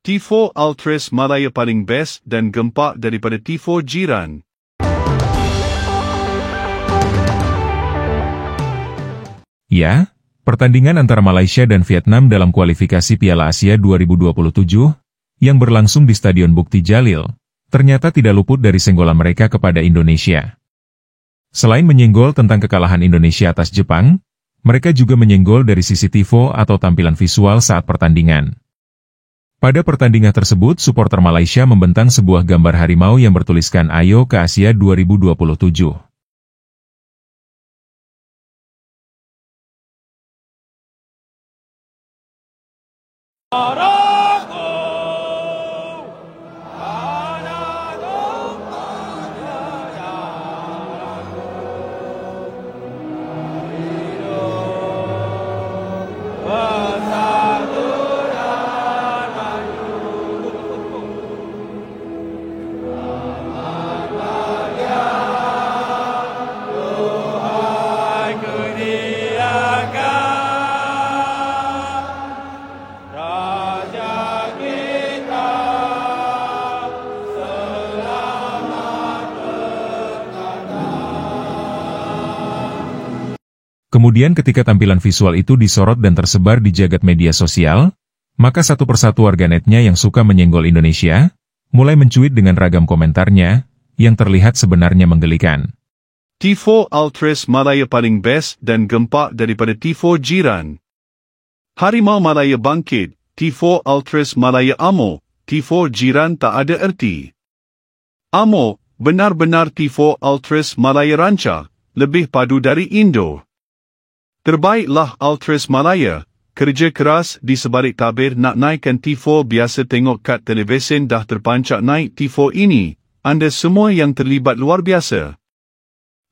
Tifo Altres Malaya paling best dan gempak daripada tifo jiran. Ya, pertandingan antara Malaysia dan Vietnam dalam kualifikasi Piala Asia 2027, yang berlangsung di Stadion Bukti Jalil, ternyata tidak luput dari senggolan mereka kepada Indonesia. Selain menyenggol tentang kekalahan Indonesia atas Jepang, mereka juga menyenggol dari sisi tifo atau tampilan visual saat pertandingan. Pada pertandingan tersebut, supporter Malaysia membentang sebuah gambar harimau yang bertuliskan "Ayo ke Asia 2027". Kemudian ketika tampilan visual itu disorot dan tersebar di jagat media sosial, maka satu persatu warganetnya yang suka menyenggol Indonesia, mulai mencuit dengan ragam komentarnya, yang terlihat sebenarnya menggelikan. Tifo Altres Malaya paling best dan gempak daripada tifo jiran. Harimau Malaya bangkit, tifo Altres Malaya amo, tifo jiran tak ada erti. Amo, benar-benar tifo Altres Malaya rancak, lebih padu dari Indo. Terbaiklah Altres Malaya, kerja keras di sebalik tabir nak naikkan tifo biasa tengok kat televisyen dah terpancak naik tifo ini, anda semua yang terlibat luar biasa.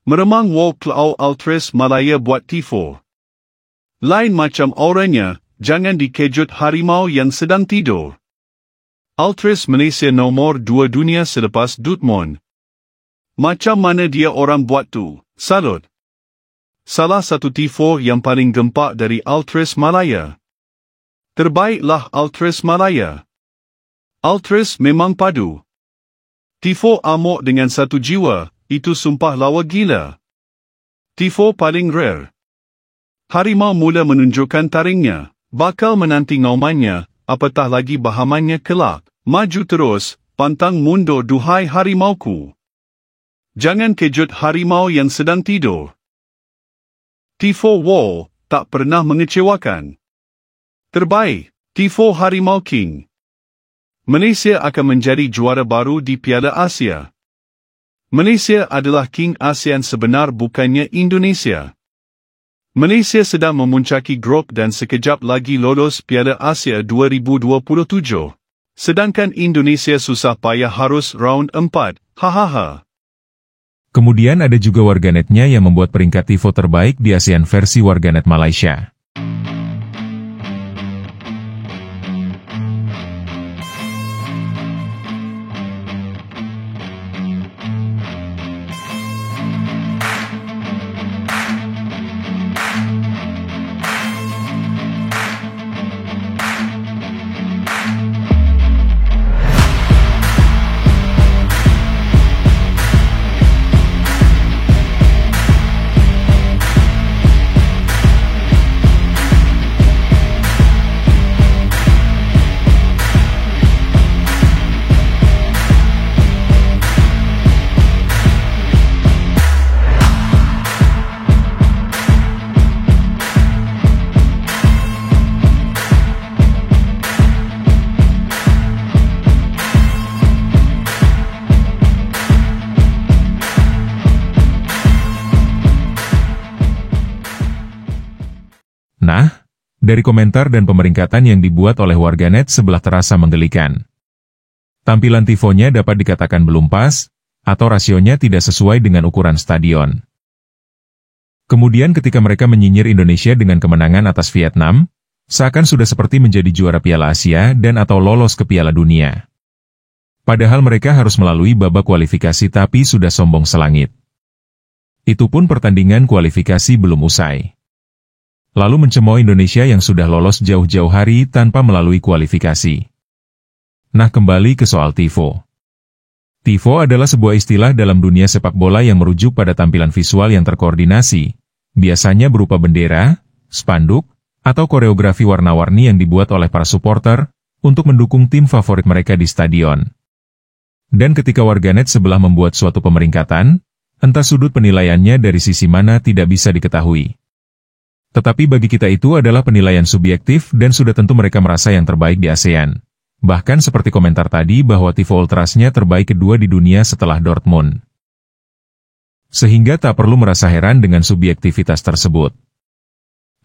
Meremang wall klau Altres Malaya buat tifo. Lain macam orangnya, jangan dikejut harimau yang sedang tidur. Altres Malaysia nomor 2 dunia selepas Dortmund. Macam mana dia orang buat tu? Salut. Salah satu tifo yang paling gempak dari Altres Malaya. Terbaiklah Altres Malaya. Altres memang padu. Tifo amok dengan satu jiwa, itu sumpah lawa gila. Tifo paling rare. Harimau mula menunjukkan taringnya, bakal menanti ngaumannya, apatah lagi bahamannya kelak. Maju terus, pantang mundur duhai harimauku. Jangan kejut harimau yang sedang tidur. Tifo wall, tak pernah mengecewakan. Terbaik, tifo Harimau King. Malaysia akan menjadi juara baru di Piala Asia. Malaysia adalah King ASEAN sebenar bukannya Indonesia. Malaysia sedang memuncaki grup dan sekejap lagi lolos Piala Asia 2027. Sedangkan Indonesia susah payah harus round 4, hahaha. Kemudian ada juga warganetnya yang membuat peringkat tifo terbaik di ASEAN versi warganet Malaysia. Nah, dari komentar dan pemeringkatan yang dibuat oleh warganet sebelah terasa menggelikan. Tampilan tifonya dapat dikatakan belum pas, atau rasionya tidak sesuai dengan ukuran stadion. Kemudian ketika mereka menyinyir Indonesia dengan kemenangan atas Vietnam, seakan sudah seperti menjadi juara Piala Asia dan atau lolos ke Piala Dunia. Padahal mereka harus melalui babak kualifikasi tapi sudah sombong selangit. Itu pun pertandingan kualifikasi belum usai. Lalu mencemooh Indonesia yang sudah lolos jauh-jauh hari tanpa melalui kualifikasi. Nah, kembali ke soal tifo. Tifo adalah sebuah istilah dalam dunia sepak bola yang merujuk pada tampilan visual yang terkoordinasi, biasanya berupa bendera, spanduk, atau koreografi warna-warni yang dibuat oleh para supporter untuk mendukung tim favorit mereka di stadion. Dan ketika warganet sebelah membuat suatu pemeringkatan, entah sudut penilaiannya dari sisi mana tidak bisa diketahui. Tetapi bagi kita itu adalah penilaian subjektif dan sudah tentu mereka merasa yang terbaik di ASEAN. Bahkan seperti komentar tadi bahwa tifo ultrasnya terbaik kedua di dunia setelah Dortmund. Sehingga tak perlu merasa heran dengan subjektivitas tersebut.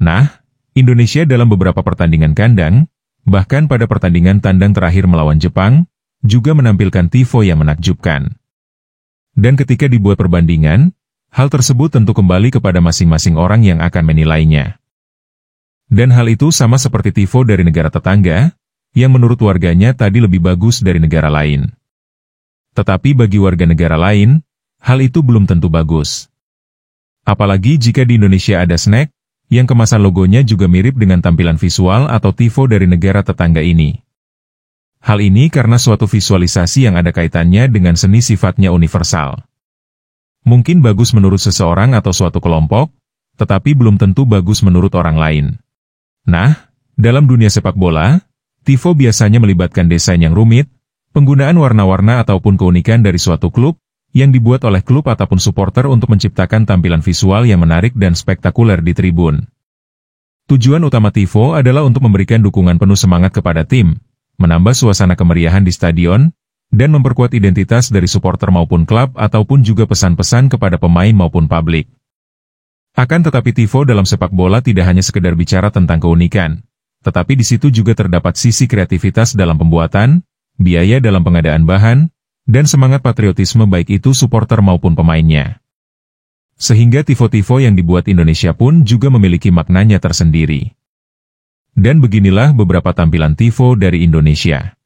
Nah, Indonesia dalam beberapa pertandingan kandang, bahkan pada pertandingan tandang terakhir melawan Jepang, juga menampilkan tifo yang menakjubkan. Dan ketika dibuat perbandingan, hal tersebut tentu kembali kepada masing-masing orang yang akan menilainya. Dan hal itu sama seperti tifo dari negara tetangga, yang menurut warganya tadi lebih bagus dari negara lain. Tetapi bagi warga negara lain, hal itu belum tentu bagus. Apalagi jika di Indonesia ada snack, yang kemasan logonya juga mirip dengan tampilan visual atau tifo dari negara tetangga ini. Hal ini karena suatu visualisasi yang ada kaitannya dengan seni sifatnya universal. Mungkin bagus menurut seseorang atau suatu kelompok, tetapi belum tentu bagus menurut orang lain. Nah, dalam dunia sepak bola, tifo biasanya melibatkan desain yang rumit, penggunaan warna-warna ataupun keunikan dari suatu klub, yang dibuat oleh klub ataupun supporter untuk menciptakan tampilan visual yang menarik dan spektakuler di tribun. Tujuan utama tifo adalah untuk memberikan dukungan penuh semangat kepada tim, menambah suasana kemeriahan di stadion, dan memperkuat identitas dari supporter maupun klub ataupun juga pesan-pesan kepada pemain maupun publik. Akan tetapi tifo dalam sepak bola tidak hanya sekedar bicara tentang keunikan, tetapi di situ juga terdapat sisi kreativitas dalam pembuatan, biaya dalam pengadaan bahan, dan semangat patriotisme baik itu supporter maupun pemainnya. Sehingga tifo-tifo yang dibuat Indonesia pun juga memiliki maknanya tersendiri. Dan beginilah beberapa tampilan tifo dari Indonesia.